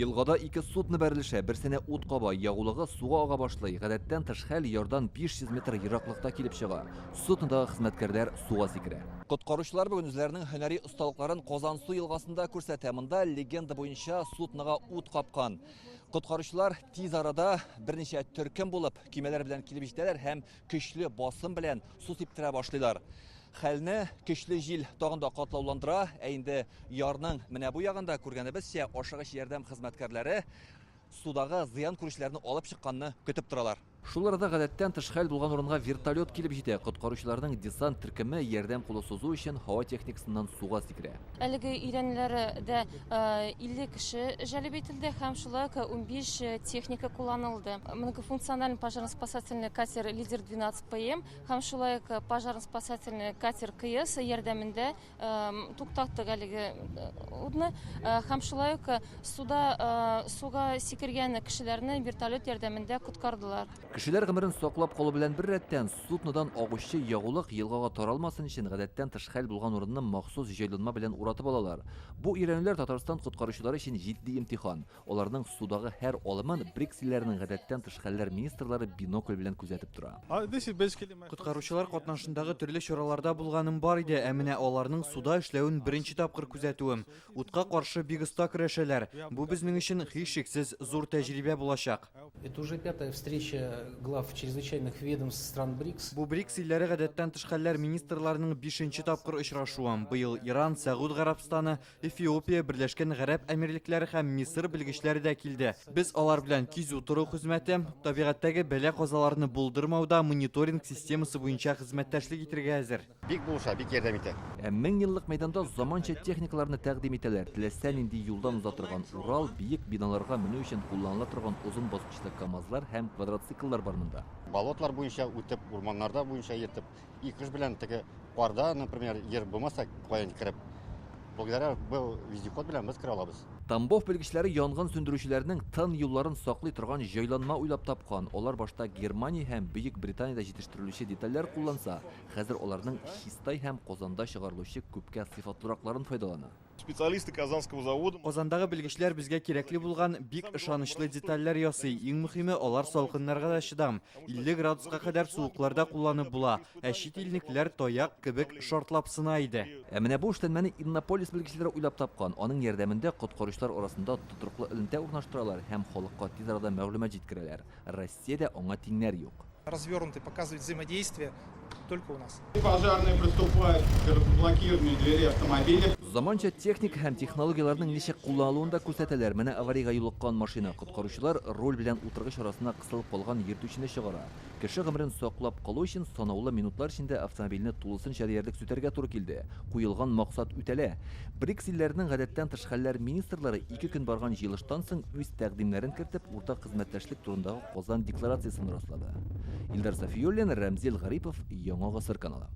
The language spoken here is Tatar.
Елгада 2 судны бәрелеше, берсенә ут каба, ягулыгы суга ага башлый. Гадәттән тыш хәл ярдан 500 метр ераклыкта килеп чыга. Судныдагы хезмәткәрләр суга сикерә. Коткаручылар бүген үзләренең һөнәри осталыкларын Казансу елгасында күрсәтә. Монда легенда буенча судныга ут капкан. Коткаручылар тиз арада берничә төркем булып, көймәләр белән килеп җитәләр һәм көчле басым белән су сиптерә башлыйлар. Хәлне көчле җил тагын да катлауландыра, инде ярның менә бу ягында күргәнебезчә ашыгыч ярдәм хезмәткәрләре судагы зыян күрүчеләрне алып чыкканны көтеп торалар. Шул арада гадәттән тыш хәл булган урынга вертолет килеп җитә. Коткаручыларның десант төркеме ярдәм кулы сузу өчен һава техникасыннан суга сикерә. Әлеге өйрәнүләрдә 50 кеше җәлеп ителде һәм шулай ук 15 техника кулланылды. Многофункциональный пожарно-спасательный катер «Лидер 12 ПМ» һәм шулай ук пожарно-спасательный катер «КС» ярдәмендә туктатты әлеге утны һәм шулай ук суга сикергән кешеләрне вертолет ярдәмендә коткардылар. Кешеләр гомерен саклап калу белән бер рәттән судныдан агучы ягулык елгага таралмасын өчен гадәттән тыш хәл булган урынны махсус җайланма белән уратып алалар. Бу өйрәнүләр Татарстан коткаручылары өчен җитди имтихан. Аларның судагы һәр алымын БРИКС илләренең гадәттән тыш хәлләр министрлары бинокль белән күзәтеп тора. Коткаручылар катнашындагы төрле чараларда булганым бар иде, ә менә аларның суда эшләвен беренче тапкыр күзәтүем. Утка каршы бик оста көрәшәләр. Бу безнең өчен һичшиксез зур тәҗрибә булачак. Это уже 5-я встреча глав чрезвычайных ведомств стран БРИКС. Бу БРИКС илләре гадәттән тыш хәлләр министрларының 5нче тапкыр очрашуы. Быел Иран, Сәгуд Гарәбстаны, Эфиопия, Берләшкән Гарәп Әмирлекләре һәм Мисыр белгечләре дә килде. Без алар белән кизү тору хезмәте, табигатьтәге бәла-казаларны булдырмауда мониторинг системасы буенча хезмәттәшлек итәргә әзер. Бик булыша, бик ярдәм итә. 1000 еллык мәйданда заманча техникаларны тәкъдим итәләр. Теләсә нинди юлдан уза торган Урал, биек биналарга менү өчен кулланыла торган узын баскычлы КАМАЗлар һәм квадроцикллар бар монда. Болотлар буенча үтеп, урманнарда буенча йөртеп, икеш белән теге карда, например, йөр булмаса, каян кирип. Благодаря бу вездеход белән без кире алабыз. Тамбов белгечләре янгын сөндерүчеләрнең тын юлларын саклый торган җайланма уйлап тапкан. Олар башта Германия һәм Бөек Британиядә җитештерелүче детальләр кулланса, хәзер аларның Хистай һәм Казанда чыгарылучы күпкә сыйфатлыракларын файдалана. Специалисты Казанского завода. Казандагы белгечләр безгә кирәкле булган бик ышанычлы детальләр ясый. Иң мөһиме, алар салкыннарга да чыдам. 50 градуска кадәр суыкларда кулланып була. Ә чит илникләр таяк кебек шартлап сына иде. Ә менә бу эштәнмәне Иннополис белгечләре уйлап тапкан. Аның ярдәмендә коткаручылар арасында тотырлыклы элемтә урнаштыралар һәм халыкка тиз арада мәгълүмат җиткерәләр. Россиядә аңа тиңнәр юк. Развернутый, показывает взаимодействие только у нас. Пожарные приступают к блокированию двери автомобиля. Заманча техник һәм технологияларның ничек кулланылуын да күрсәтәләр. Менә аварийга юлыккан машина коткаручылар руль белән утыргыч арасына кысылып калган йөртүчене чыгара. Кеше гомерен саклап калу өчен санаулы минутлар эчендә автомобильне тулысынча диярлек сүтәргә туры килде. Куелган максат үтәлә. БРИКС илләренең гадәттән тыш хәлләр министрлары 2 көн барган җыелыштан соң үз тәкъдимнәрен кертеп, уртак хезмәттәшлек турындагы Казан декларациясын раслады. Илдар Сафиуллин, Рәмзил Гарипов, Яңа гасыр каналы.